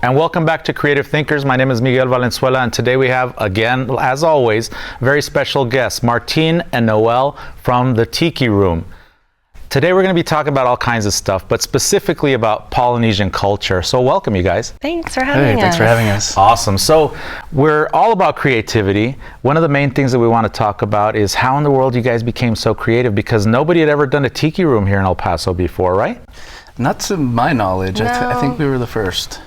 And welcome back to Creative Thinkers. My name is Miguel Valenzuela, and today we have, again, as always, very special guests, Martine and Noel from the Tiki Room. Today we're going to be talking about all kinds of stuff, but specifically about Polynesian culture. So welcome, you guys. Thanks for having us. Thanks for having us. Awesome. So we're all about creativity. One of the main things that we want to talk about is how in the world you guys became so creative, because nobody had ever done a Tiki Room here in El Paso before, right? Not to my knowledge. No. I think we were the first.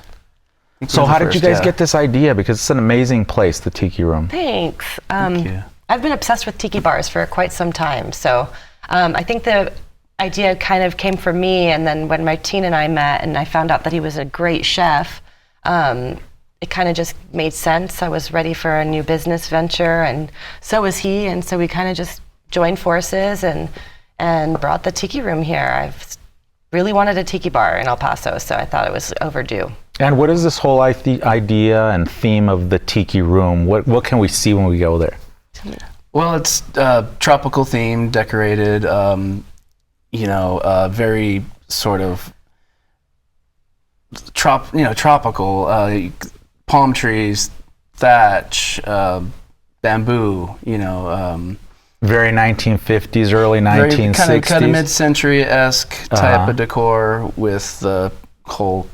So how did you guys get this idea? Because it's an amazing place, the Tiki Room. Thanks. Thank you. I've been obsessed with tiki bars for quite some time. So I think the idea kind of came from me, and then when Martine and I met and I found out that he was a great chef, it kind of just made sense. I was ready for a new business venture, and so was he, and so we kind of just joined forces and brought the Tiki Room here. I've really wanted a tiki bar in El Paso, so I thought it was overdue. And what is this whole idea and theme of the Tiki Room? What can we see when we go there? Well, it's tropical themed, decorated, very sort of tropical, palm trees, thatch, bamboo, Very 1950s, early 1960s. Kind of mid-century-esque type of decor with the whole,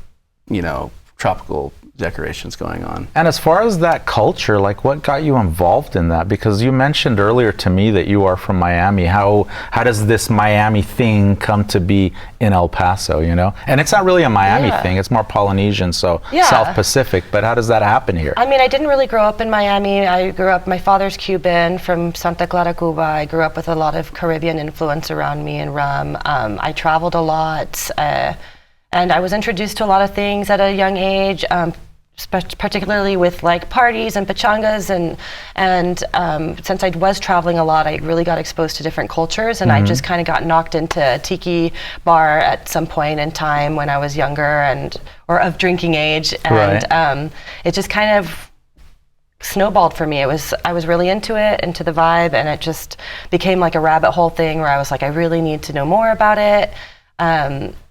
tropical decorations going on. And as far as that culture, what got you involved in that? Because you mentioned earlier to me that you are from Miami. How does this Miami thing come to be in El Paso, And it's not really a Miami thing, it's more Polynesian, so South Pacific, but how does that happen here? I mean, I didn't really grow up in Miami. My father's Cuban from Santa Clara, Cuba. I grew up with a lot of Caribbean influence around me and rum. I traveled a lot, and I was introduced to a lot of things at a young age, particularly with parties and pachangas, and since I was traveling a lot, I really got exposed to different cultures, and I just kind of got knocked into a tiki bar at some point in time when I was younger or of drinking age, and it just kind of snowballed for me. I was really into the vibe, and it just became like a rabbit hole thing where I was like, I really need to know more about it.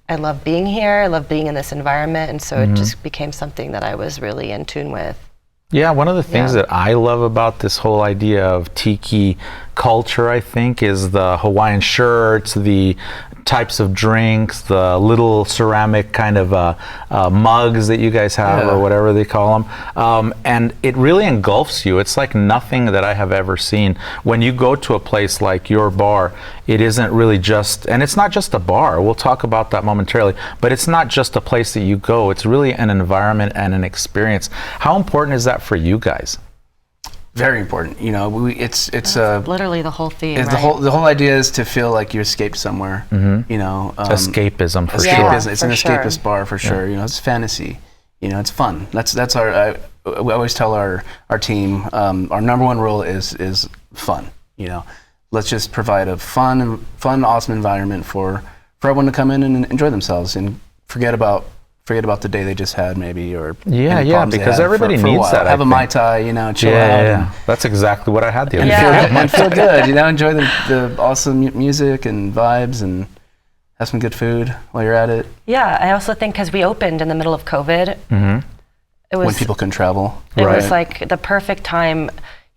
I love being here, I love being in this environment, and so it just became something that I was really in tune with. Yeah, one of the things that I love about this whole idea of tiki culture, I think, is the Hawaiian shirts, the types of drinks, the little ceramic kind of mugs that you guys have, or whatever they call them. And it really engulfs you. It's like nothing that I have ever seen. When you go to a place like your bar, it isn't really and it's not just a bar, we'll talk about that momentarily, but it's not just a place that you go, it's really an environment and an experience. How important is that for you guys? Very important. It's literally the whole theme. The whole idea is to feel like you escaped somewhere. Escapism for sure. It's an escapist bar for sure. It's fantasy. It's fun. That's our. We always tell our team our number one rule is fun. Let's just provide a fun, awesome environment for everyone to come in and enjoy themselves and forget about the day they just had, maybe, or because everybody needs that. Have a Mai Tai, chill out. Yeah, that's exactly what I had the other day. And feel good, enjoy the awesome music and vibes, and have some good food while you're at it. Yeah, I also think because we opened in the middle of COVID, it was when people couldn't travel. It was like the perfect time.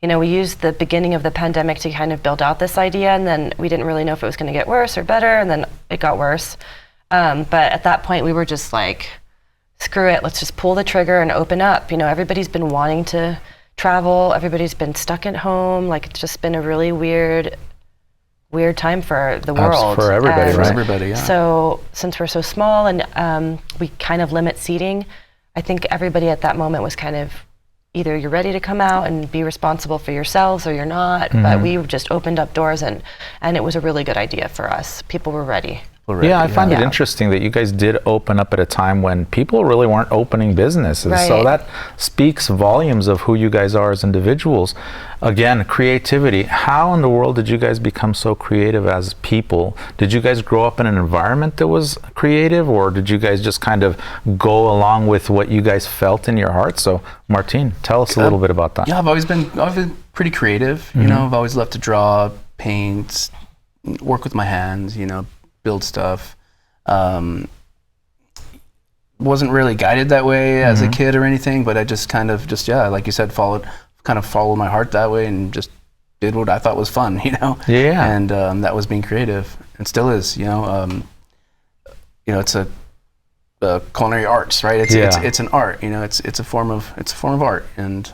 We used the beginning of the pandemic to kind of build out this idea, and then we didn't really know if it was going to get worse or better, and then it got worse. But at that point, we were just like, screw it, let's just pull the trigger and open up. Everybody's been wanting to travel. Everybody's been stuck at home. It's just been a really weird time for the world. For everybody, right? For everybody, yeah. So since we're so small and we kind of limit seating, I think everybody at that moment was kind of either you're ready to come out and be responsible for yourselves or you're not. But we just opened up doors, and it was a really good idea for us. People were ready. Yeah, I find it interesting that you guys did open up at a time when people really weren't opening businesses. Right. So that speaks volumes of who you guys are as individuals. Again, creativity. How in the world did you guys become so creative as people? Did you guys grow up in an environment that was creative, or did you guys just kind of go along with what you guys felt in your heart? So, Martine, tell us a little bit about that. Yeah, I've always been pretty creative. I've always loved to draw, paint, work with my hands, build stuff. wasn't really guided that way as a kid or anything, but I just kind of like you said, followed my heart that way and just did what I thought was fun, you know? Yeah. And that was being creative, and still is, you know. It's a culinary arts, right? It's an art, you know. It's a form of art, and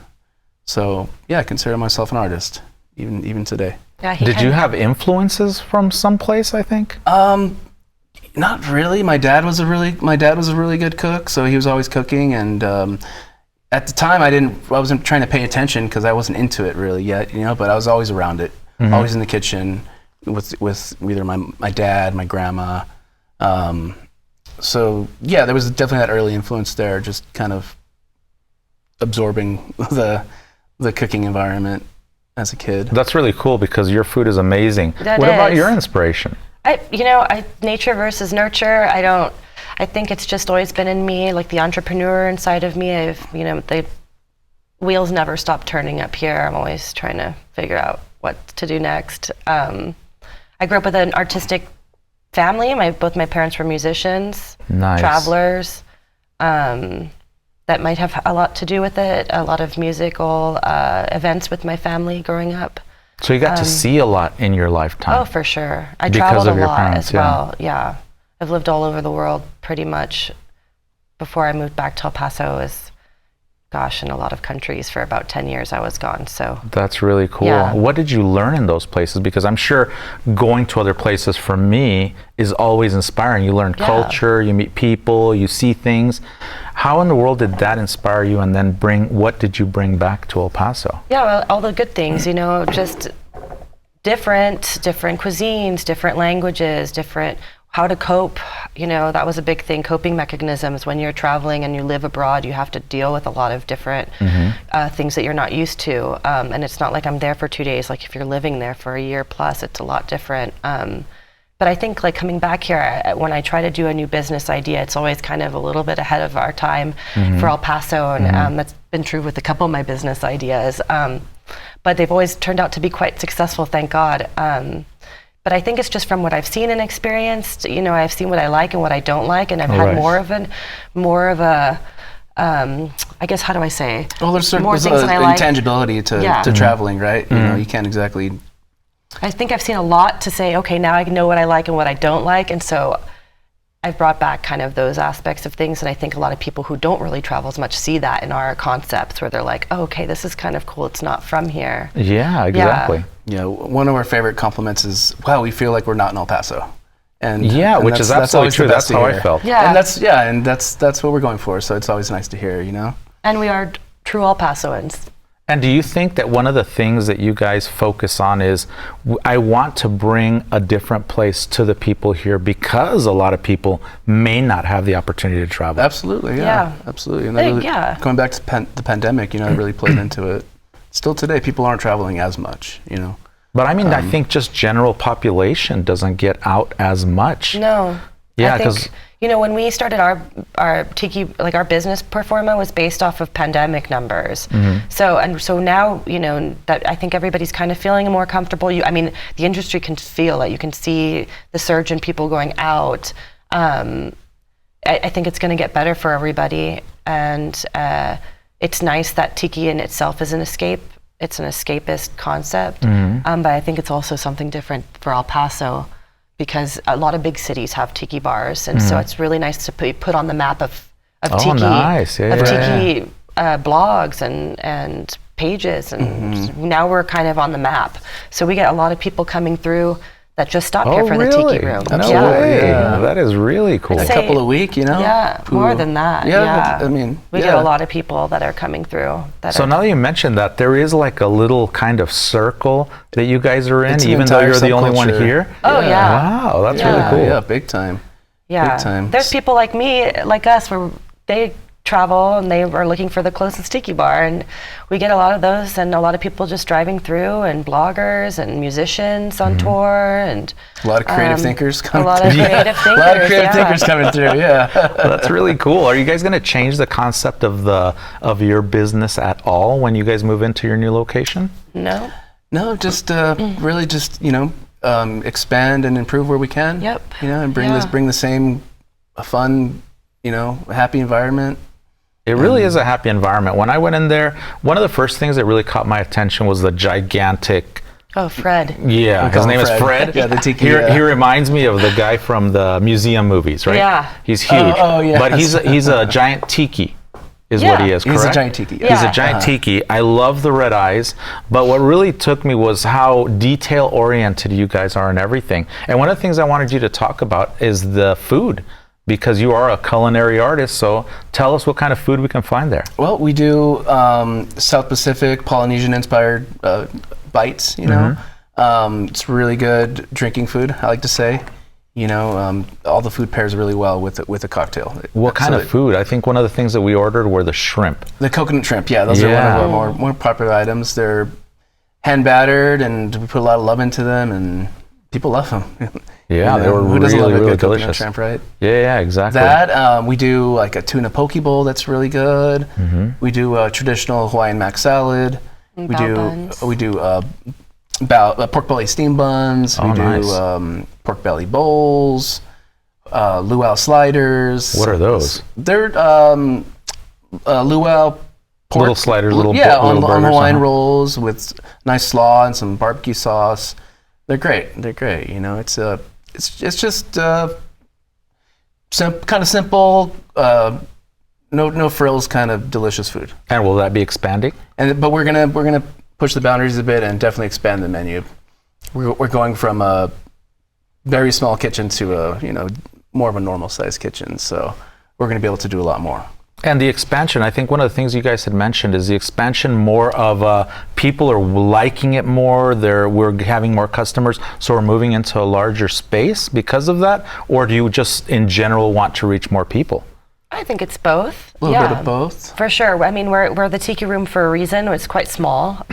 so I consider myself an artist even today. Yeah, Did you have influences from someplace, I think? Not really. My dad was a really good cook, so he was always cooking, and at the time I wasn't trying to pay attention because I wasn't into it really yet, you know, but I was always around it. Always in the kitchen with either my dad, my grandma. So there was definitely that early influence there, just kind of absorbing the cooking environment as a kid. That's really cool because your food is amazing. That What about is. your inspiration? Nature versus nurture. I think it's just always been in me, like the entrepreneur inside of me. The wheels never stop turning up here. I'm always trying to figure out what to do next. I grew up with an artistic family. Both my parents were musicians, Nice. travelers. That might have a lot to do with it. A lot of musical events with my family growing up. So you got to see a lot in your lifetime. Oh, for sure. I Because traveled of a your lot parents, as well. Yeah. I've lived all over the world pretty much. Before I moved back to El Paso, in a lot of countries for about 10 years I was gone. So That's really cool. Yeah. What did you learn in those places? Because I'm sure going to other places for me is always inspiring. You learn culture, you meet people, you see things. How in the world did that inspire you, and then what did you bring back to El Paso? yeah, well, all the good things, just different cuisines, different languages, different how to cope. That was a big thing, coping mechanisms. When you're traveling and you live abroad, you have to deal with a lot of different things that you're not used to. And it's not like I'm there for 2 days. Like if you're living there for a year plus, it's a lot different. But I think like coming back here, when I try to do a new business idea, it's always kind of a little bit ahead of our time for El Paso. And that's been true with a couple of my business ideas. But they've always turned out to be quite successful, thank God. But I think it's just from what I've seen and experienced. I've seen what I like and what I don't like, and I've had more of a, I guess, how do I say? Well, there's more things that I like. intangibility to traveling, right? You can't exactly. I think I've seen a lot to say, okay, now I know what I like and what I don't like, and so I've brought back kind of those aspects of things, and I think a lot of people who don't really travel as much see that in our concepts, where they're like, oh, okay, this is kind of cool, it's not from here. Yeah, exactly. Yeah, one of our favorite compliments is, wow, we feel like we're not in El Paso. And which is absolutely true. That's how I felt. Yeah. And that's what we're going for, so it's always nice to hear, And we are true El Pasoans. And do you think that one of the things that you guys focus on is, I want to bring a different place to the people here because a lot of people may not have the opportunity to travel? Absolutely, absolutely. And going back to the pandemic, it really played into it. Still today, people aren't traveling as much, But I mean, I think just general population doesn't get out as much. No. Yeah, because when we started our Tiki, like our business performa was based off of pandemic numbers. So now that I think everybody's kind of feeling more comfortable. The industry can feel it. You can see the surge in people going out. I think it's going to get better for everybody, and it's nice that Tiki in itself is an escape. It's an escapist concept, but I think it's also something different for El Paso, because a lot of big cities have Tiki bars, and so it's really nice to put on the map of Tiki, nice. Tiki blogs and pages, and now we're kind of on the map. So we get a lot of people coming through that just stop here for the Tiki Room. No way. That is really cool. A couple a week, Yeah, more than that. Yeah. We get a lot of people that are coming through. So now that you mentioned that, there is like a little kind of circle that you guys are in, even though you're the only one here? Oh, yeah. Wow, that's really cool. Yeah, big time. Yeah. Big time. There's people like me, like us, where they travel and they are looking for the closest Tiki bar, and we get a lot of those, and a lot of people just driving through, and bloggers and musicians on tour, and a lot of creative thinkers coming through. A lot of creative thinkers. A lot of creative thinkers coming through. Yeah. That's really cool. Are you guys going to change the concept of your business at all when you guys move into your new location? No, just really just expand and improve where we can. Yep. And bring the same fun you know, a happy environment. It really is a happy environment. When I went in there, one of the first things that really caught my attention was the gigantic. Oh, Fred. Yeah, his name is Fred. Yeah, the tiki. He reminds me of the guy from the museum movies, right? Yeah. He's huge. Oh, yeah. But he's a giant tiki, is what he is, correct? He's a giant tiki. Yeah. He's a giant tiki. I love the red eyes, but what really took me was how detail-oriented you guys are in everything. And one of the things I wanted you to talk about is the food, because you are a culinary artist, so tell us what kind of food we can find there. Well, we do South Pacific, Polynesian-inspired bites, you know. It's really good drinking food, I like to say. You know, all the food pairs really well with a cocktail. What kind of food? I think one of the things that we ordered were the shrimp. The coconut shrimp, yeah, those are one of our more popular items. They're hand battered, and we put a lot of love into them, and people love them. Yeah, they were who doesn't really, love a really good coconut delicious. shrimp, right? Yeah, exactly. That we do like a tuna poke bowl that's really good. We do a traditional Hawaiian mac salad. And We bao do buns. we do pork belly steam buns. Oh, We do nice. Pork belly bowls, luau sliders. What are those? They're luau pork. Little sliders, little on burgers, Hawaiian rolls with nice slaw and some barbecue sauce. They're great. They're great. You know, it's just kind of simple, no frills, kind of delicious food. And will that be expanding? But we're gonna push the boundaries a bit and definitely expand the menu. We're going from a very small kitchen to a more of a normal sized kitchen. So we're gonna be able to do a lot more. And the expansion, I think one of the things you guys had mentioned is the expansion more of people are liking it more, we're having more customers, so we're moving into a larger space because of that? Or do you just in general want to reach more people? I think it's both. A little bit of both. For sure. I mean, we're the Tiki Room for a reason. It's quite small.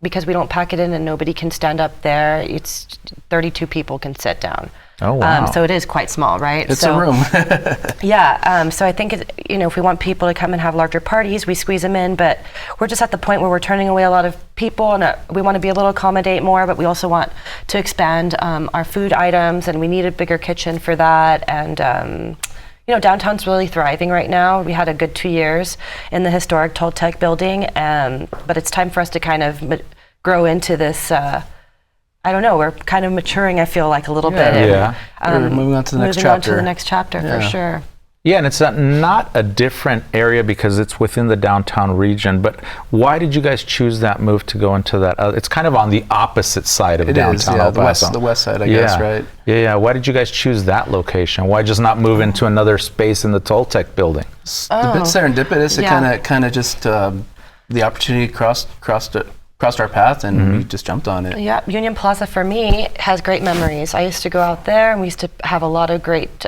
Because we don't pack it in and nobody can stand up there. It's 32 people can sit down. Oh, wow. So it is quite small, right? It's a room. So I think if we want people to come and have larger parties, we squeeze them in. But we're just at the point where we're turning away a lot of people, and we want to be a little accommodate more. But we also want to expand our food items, and we need a bigger kitchen for that. And downtown's really thriving right now. We had a good 2 years in the historic Toltec building, but it's time for us to kind of grow into this. I don't know. We're kind of maturing, I feel like, a little bit. Yeah. We're moving on to the next Moving on to chapter. the next chapter, for sure. Yeah, and it's not a different area because it's within the downtown region. But why did you guys choose that move to go into that? It's kind of on the opposite side of downtown El Paso. The west side, I guess, right? Yeah. Why did you guys choose that location? Why just not move into another space in the Toltec building? It's a bit serendipitous. It kind of just the opportunity crossed our path, and we just jumped on it. Yeah, Union Plaza for me has great memories. I used to go out there, and we used to have a lot of great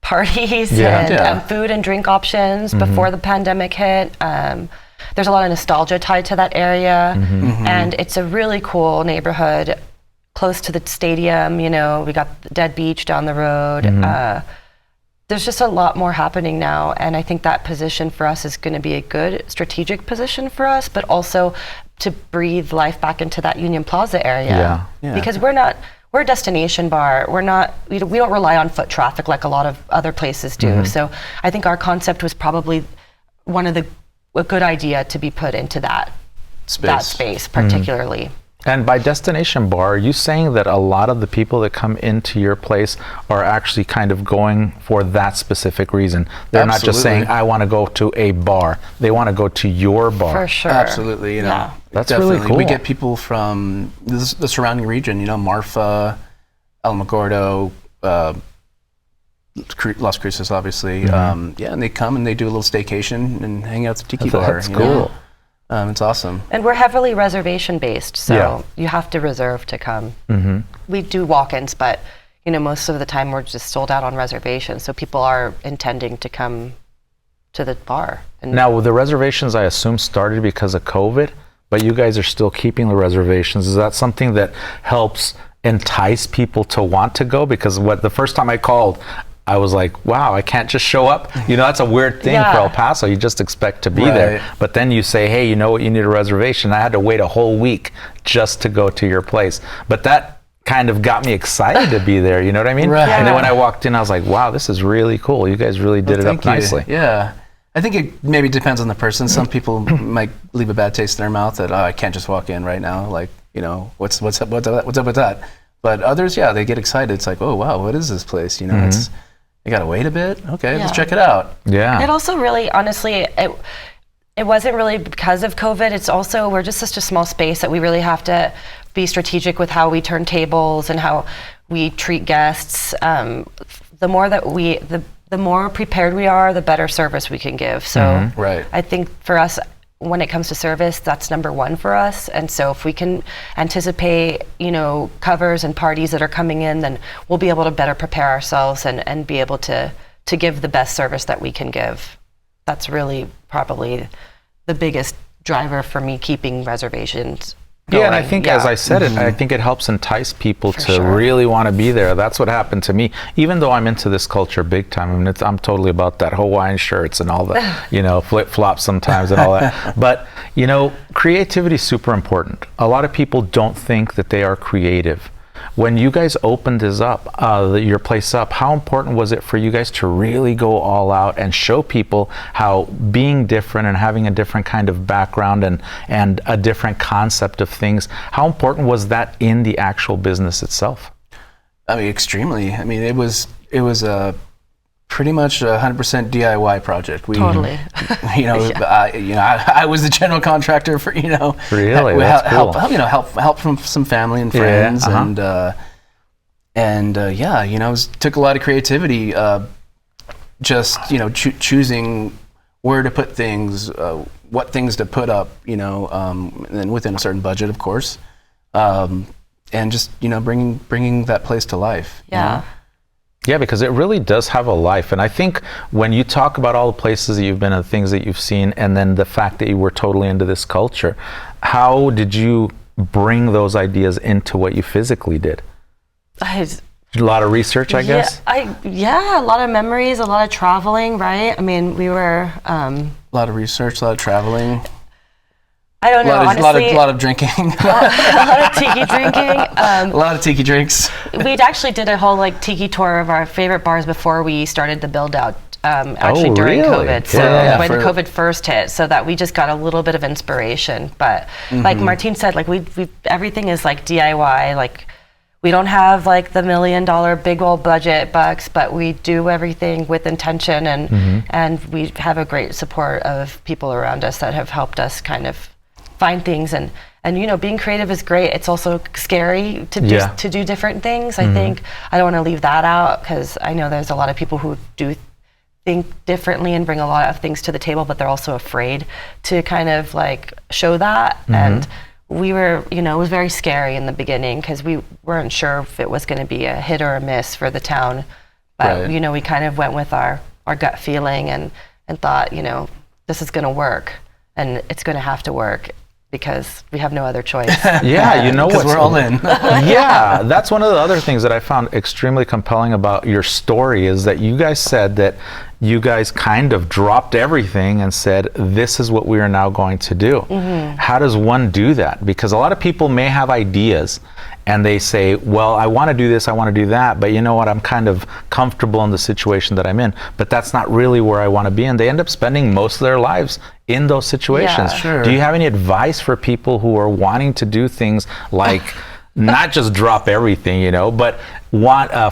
parties and food and drink options before the pandemic hit. There's a lot of nostalgia tied to that area, and it's a really cool neighborhood close to the stadium. We got Dead Beach down the road. There's just a lot more happening now, and I think that position for us is going to be a good strategic position for us, but also to breathe life back into that Union Plaza area. Yeah. Because we're a destination bar. We don't rely on foot traffic like a lot of other places do. So I think our concept was probably a good idea to be put into that space particularly. And by destination bar, are you saying that a lot of the people that come into your place are actually kind of going for that specific reason? They're not just saying, I want to go to a bar. They want to go to your bar. For sure. Absolutely. That's definitely really cool. We get people from the surrounding region, Marfa, Alamogordo, Las Cruces, obviously. And they come and they do a little staycation and hang out at the Tiki Bar. That's cool. It's awesome. And we're heavily reservation based, so you have to reserve to come. We do walk-ins, but most of the time we're just sold out on reservations, so people are intending to come to the bar. And now, the reservations, I assume, started because of COVID, but you guys are still keeping the reservations. Is that something that helps entice people to want to go? Because the first time I called, I was like, wow, I can't just show up. That's a weird thing for El Paso. You just expect to be there. But then you say, hey, you know what, you need a reservation. I had to wait a whole week just to go to your place. But that kind of got me excited to be there. You know what I mean? Right. And then when I walked in, I was like, wow, this is really cool. You guys really did it up nicely. Yeah. I think it maybe depends on the person. Some people might leave a bad taste in their mouth that, oh, I can't just walk in right now. Like, you know, what's up with that? But others, yeah, they get excited. It's like, oh, wow, what is this place? You know, it's, you got to wait a bit. Okay, let's check it out. Yeah. It also really, honestly, it wasn't really because of COVID. It's also, we're just such a small space that we really have to be strategic with how we turn tables and how we treat guests. The more that the more prepared we are, the better service we can give. So Right. I think for us, when it comes to service, that's number one for us. And so if we can anticipate, you know, covers and parties that are coming in, then we'll be able to better prepare ourselves and be able to give the best service that we can give. That's really probably the biggest driver for me keeping reservations going. Yeah, and I think, as I said it, I think it helps entice people to sure. really want to be there. That's what happened to me. Even though I'm into this culture big time, I mean, I'm totally about that Hawaiian shirts and all the, you know, flip-flops sometimes and all that. But, you know, creativity is super important. A lot of people don't think that they are creative. When you guys opened this up, your place up, how important was it for you guys to really go all out and show people how being different and having a different kind of background and a different concept of things, how important was that in the actual business itself? I mean, extremely. I mean, it was a pretty much a 100% DIY project. We, Totally. You know, I was the general contractor for, you know, Really? That's cool. help from some family and friends, and yeah, you know, it took a lot of creativity. Just, you know, choosing where to put things, what things to put up, you know, and then within a certain budget, of course, and just, you know, bringing that place to life. You know? Yeah, because it really does have a life. And I think when you talk about all the places that you've been and the things that you've seen, and then the fact that you were totally into this culture, how did you bring those ideas into what you physically did? A lot of research, I guess? Yeah, a lot of memories, a lot of traveling, right? I mean, we were... a lot of research, a lot of traveling. I don't know, honestly. A lot of drinking. a lot of tiki drinking. A lot of tiki drinks. We actually did a whole like tiki tour of our favorite bars before we started the build out. Actually during really? COVID, so when COVID first hit, so that we just got a little bit of inspiration. But like Martine said, like we everything is like DIY. Like we don't have like the $1 million big old budget bucks, but we do everything with intention, and we have a great support of people around us that have helped us kind of find things, and you know, being creative is great. It's also scary to do different things. I think I don't want to leave that out, because I know there's a lot of people who do think differently and bring a lot of things to the table, but they're also afraid to kind of like show that. And we were, you know, it was very scary in the beginning because we weren't sure if it was going to be a hit or a miss for the town. But you know, we kind of went with our gut feeling and thought, you know, this is going to work, and it's going to have to work, because we have no other choice. Yeah, you know what? We're all in. Yeah, that's one of the other things that I found extremely compelling about your story, is that you guys said that you guys kind of dropped everything and said, this is what we are now going to do. How does one do that? Because a lot of people may have ideas and they say, well, I want to do this, I want to do that, but you know what, I'm kind of comfortable in the situation that I'm in, but that's not really where I want to be, and they end up spending most of their lives in those situations. Yeah. Sure. Do you have any advice for people who are wanting to do things like not just drop everything, you know, but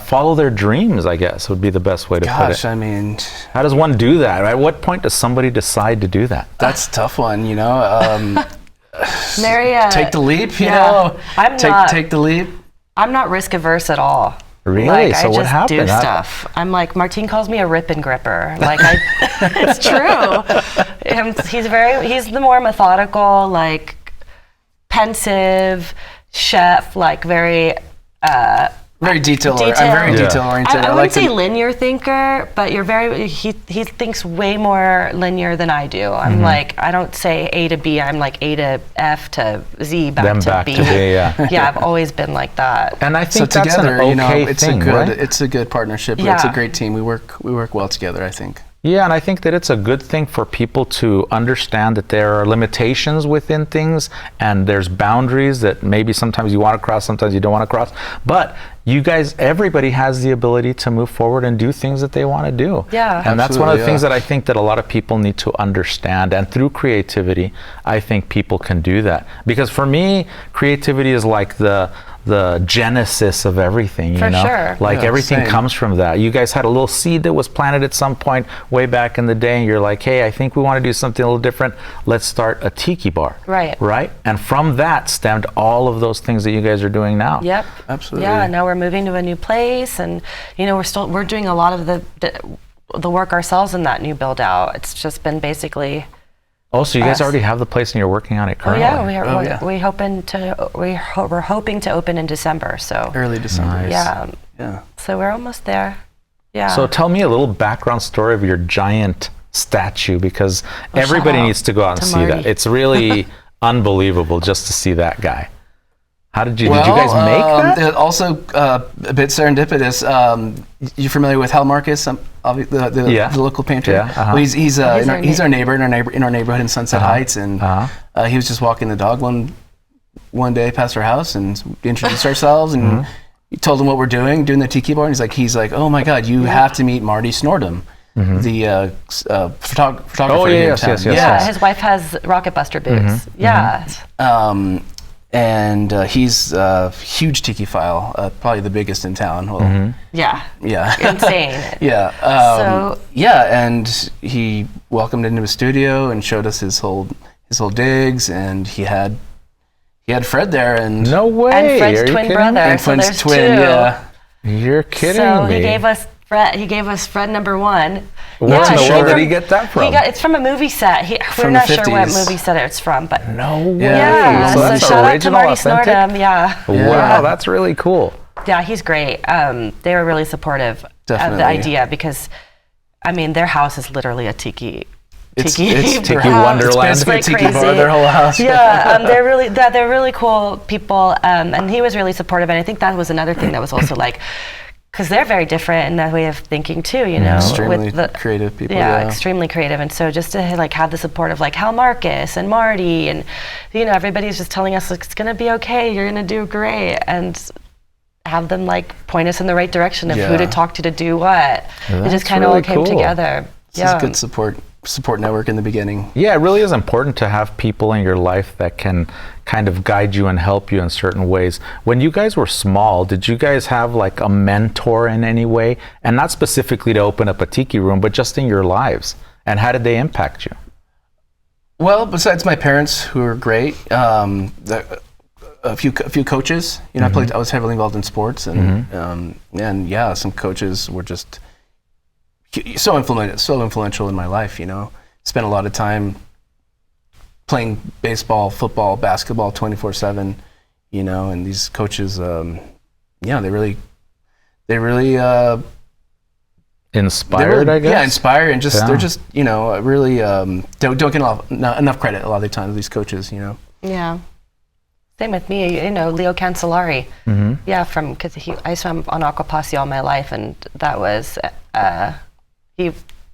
follow their dreams, I guess would be the best way to put it. I mean, how does one do that? At what point does somebody decide to do that? that's a tough one, you know. Mary, take the leap, you know. Take the leap. I'm not risk averse at all. Really? Like, So I what just happened? do stuff. I'm like, Martine calls me a rip and gripper. Like, it's true. He's the more methodical, like pensive chef, like very detail. I'm very detail oriented. I wouldn't say linear thinker, but he thinks way more linear than I do. I'm like, I don't say A to B, I'm like A to F to Z back to B. Yeah, I've always been like that. And I think so that's together, an okay you know, it's thing, a good right? it's a good partnership. Yeah. It's a great team. We work well together, I think. Yeah, and I think that it's a good thing for people to understand that there are limitations within things and there's boundaries that maybe sometimes you want to cross, sometimes you don't want to cross. But you guys, everybody has the ability to move forward and do things that they want to do. Yeah. And that's one of the Absolutely, things that I think that a lot of people need to understand. And through creativity, I think people can do that. Because for me, creativity is like the genesis of everything, you For know? sure. Like Yeah, everything same. comes from that. You guys had a little seed that was planted at some point way back in the day, and you're like, hey, I think we want to do something a little different. Let's start a tiki bar. Right. Right? And from that stemmed all of those things that you guys are doing now. Yep. Absolutely. Yeah. Now we're moving to a new place, and you know we're doing a lot of the work ourselves in that new build out. It's just been basically. Oh, so you guys Us. already have the place and you're working on it Oh currently? yeah, we're hoping to open in December. So Early December. Nice. yeah. Yeah. So we're almost there. Yeah. So tell me a little background story of your giant statue, because everybody shout out needs to go out and to see Marty. that. It's really unbelievable just to see that guy. How did you guys make that? Also, a bit serendipitous. You familiar with Hal Marcus, the local painter? Yeah, uh-huh. Well, he's our our neighbor in our neighborhood in Sunset Heights, and he was just walking the dog one day past our house, and we introduced ourselves, and we told him what we're doing the tiki bar, and he's like, oh my God, you have to meet Marty Snordham. The photographer. Oh, here in yes, town. yes, yes, yeah, yes. his wife has Rocket Buster boots. Yeah. And he's a huge tiki file, probably the biggest in town. Well, Yeah. yeah. Insane. Yeah. So- and he welcomed into his studio and showed us his whole digs, and he had Fred there, and No way. And Are Fred's you twin kidding brother. me? and so Fred's there's twin. two. Yeah. You're kidding So me. he gave us Fred number one. Where in the sure. world did he get that from? It's from a movie set. We're From not the sure what 50s. movie set it's from, but No way. yeah. So that's shout out to original, Marty authentic? Snordham. Yeah. Wow, that's really cool. Yeah, he's great. They were really supportive of Definitely. the idea because, I mean, their house is literally a tiki. It's Tiki house. Wonderland. It's basically a It's tiki like bar, crazy. their whole house. Yeah, they're really cool people, and he was really supportive. And I think that was another thing that was also like, because they're very different in that way of thinking too, you know. Extremely creative people. Yeah, extremely creative. And so just to like have the support of like Hal Marcus and Marty, and you know, everybody's just telling us like, it's gonna be okay, you're gonna do great, and have them like point us in the right direction of who to Yeah. talk to do what. It That's just kind of really all came cool. together. This is a good support network in the beginning. Yeah, it really is important to have people in your life that can kind of guide you and help you in certain ways. When you guys were small, did you guys have like a mentor in any way? And not specifically to open up a tiki room, but just in your lives. And how did they impact you? Well, besides my parents, who are great, a few coaches. You know, I was heavily involved in sports, and yeah, some coaches were just so influential in my life. You know, spent a lot of time playing baseball, football, basketball 24/7. You know, and these coaches, they really Inspired, I guess? Yeah, inspired, and Yeah. they're just really don't get enough credit a lot of the times. These coaches, you know. Yeah. Same with me, you know, Leo Cancellari. Yeah, because I swam on Aquapasi all my life, and that was, he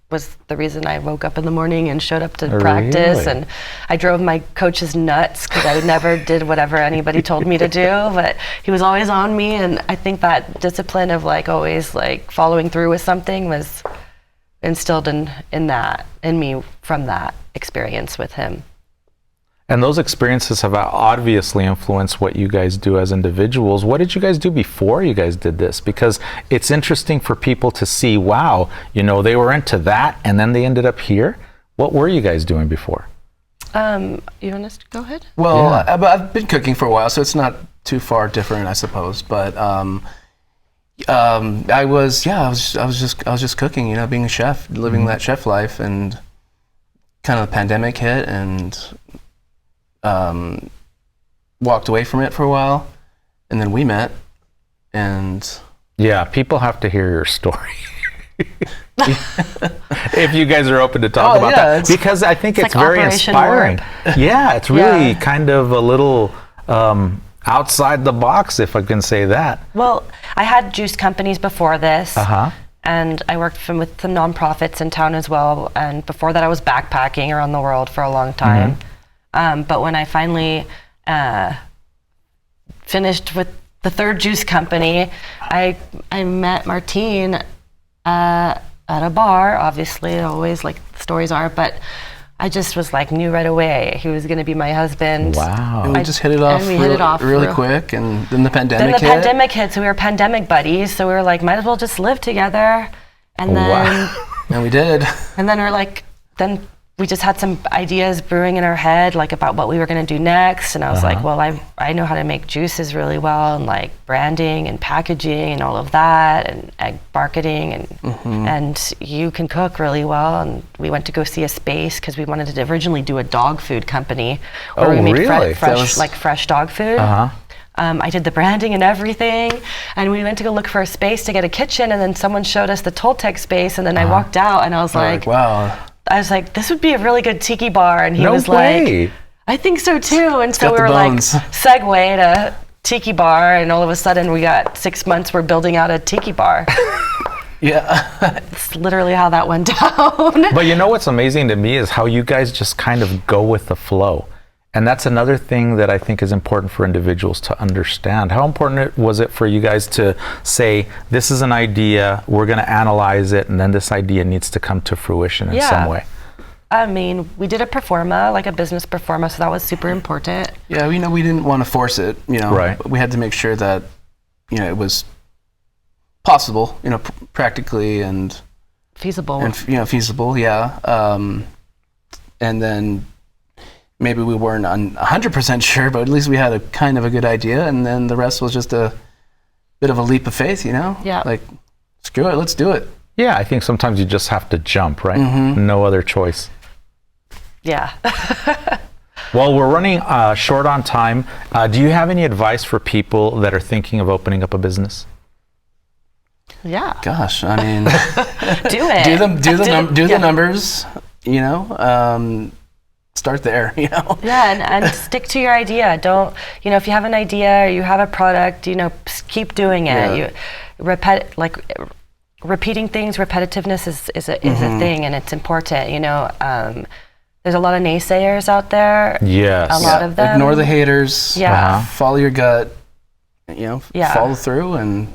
was the reason I woke up in the morning and showed up to practice, Really? and I drove my coaches nuts because I never did whatever anybody told me to do, but he was always on me, and I think that discipline of like always like following through with something was instilled in me from that experience with him. And those experiences have obviously influenced what you guys do as individuals. What did you guys do before you guys did this? Because it's interesting for people to see, wow, you know, they were into that and then they ended up here. What were you guys doing before? You want us to go ahead? Well, Yeah. I've been cooking for a while, so it's not too far different, I suppose. But I was just cooking, you know, being a chef, living that chef life, and kind of the pandemic hit, and walked away from it for a while, and then we met, and Yeah, people have to hear your story. If you guys are open to talk about that, because I think it's like very Operation inspiring. Yeah, it's really Yeah. kind of a little outside the box, if I can say that. Well, I had juice companies before this. Uh-huh. and I worked with some nonprofits in town as well. And before that, I was backpacking around the world for a long time. But when I finally finished with the third juice company, I met Martine at a bar, obviously, always like the stories are, but I just was like, knew right away he was going to be my husband. Wow. And we just hit it off, really quick, and then the pandemic hit. Pandemic hit, so we were pandemic buddies, so we were like, might as well just live together. And then and we did. And then we're like, then we just had some ideas brewing in our head, like about what we were going to do next. And I was like, well, I know how to make juices really well, and like branding and packaging and all of that, and egg marketing, and you can cook really well. And we went to go see a space because we wanted to originally do a dog food company where we made fresh dog food. I did the branding and everything, and we went to go look for a space to get a kitchen, and then someone showed us the Toltec space, and then I walked out, and I was like, wow. I was like, this would be a really good tiki bar, and he was like, I think so too. And so we were like, segue to tiki bar, and all of a sudden we got 6 months, we're building out a tiki bar. Yeah. It's literally how that went down. But you know what's amazing to me is how you guys just kind of go with the flow. And that's another thing that I think is important for individuals to understand. How important was it for you guys to say, this is an idea, we're going to analyze it, and then this idea needs to come to fruition in some way? I mean, we did a performa, like a business performa, so that was super important. Yeah, we didn't want to force it, Right. But we had to make sure that, it was possible, practically and feasible. And, feasible, yeah. And then maybe we weren't 100% sure, but at least we had a kind of a good idea, and then the rest was just a bit of a leap of faith, Yeah. Like, screw it, let's do it. Yeah, I think sometimes you just have to jump, right? No other choice. Yeah. Well, we're running short on time. Do you have any advice for people that are thinking of opening up a business? Yeah. Gosh, I mean, do it. Do the numbers, start there, Yeah, and stick to your idea. Don't, if you have an idea or you have a product, keep doing it. Yeah. Repeating things, repetitiveness is a thing, and it's important. There's a lot of naysayers out there. Yes. A lot of them. Ignore the haters. Yeah. Follow your gut. Yeah. Follow through, and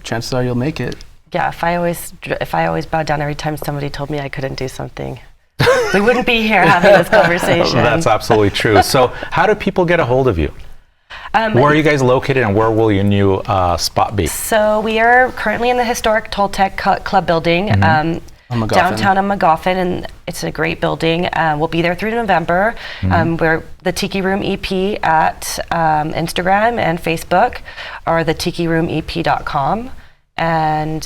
chances are you'll make it. Yeah. If I always bowed down every time somebody told me I couldn't do something, we wouldn't be here having this conversation. That's absolutely true. So how do people get a hold of you? Where are you guys located, and where will your new spot be? So we are currently in the historic Toltec Club building, downtown on McGoffin, and it's a great building. We'll be there through November. We're the Tiki Room EP at Instagram and Facebook, or the tikiroomep.com. And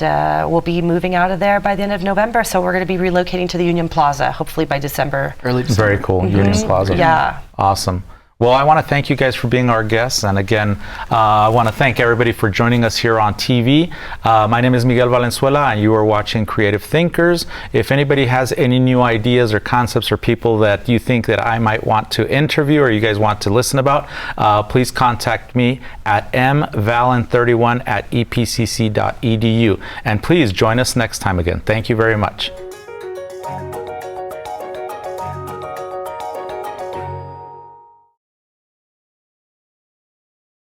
we'll be moving out of there by the end of November. So we're going to be relocating to the Union Plaza, hopefully by December. Early December. Very cool. Union Plaza. Yeah. Awesome. Well, I want to thank you guys for being our guests. And again, I want to thank everybody for joining us here on TV. My name is Miguel Valenzuela, and you are watching Creative Thinkers. If anybody has any new ideas or concepts or people that you think that I might want to interview or you guys want to listen about, please contact me at mvalen31@epcc.edu. And please join us next time again. Thank you very much.